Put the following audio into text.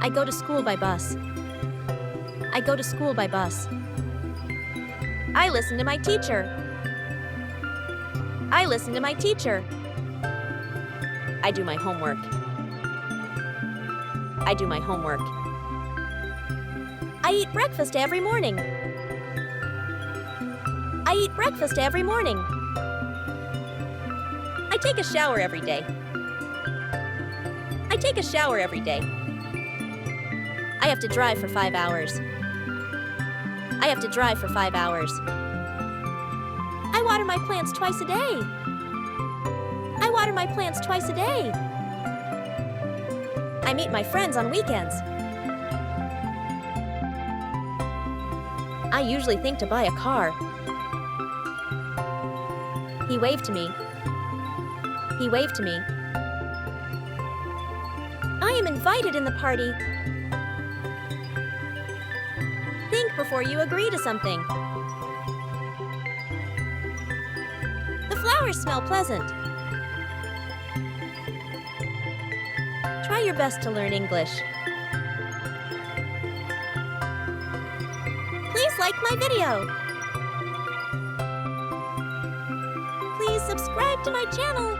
I go to school by bus. I go to school by bus. I listen to my teacher. I listen to my teacher. I do my homework. I do my homework. I eat breakfast every morning. I eat breakfast every morning. I take a shower every day. I take a shower every day. I have to drive for 5 hours. I have to drive for 5 hours. I water my plants twice a day. I water my plants twice a day. I meet my friends on weekends. I usually think to buy a car. He waved to me. He waved to me. I am invited in the party. Think before you agree to something. The flowers smell pleasant. Try your best to learn English. Please like my video. Please subscribe to my channel.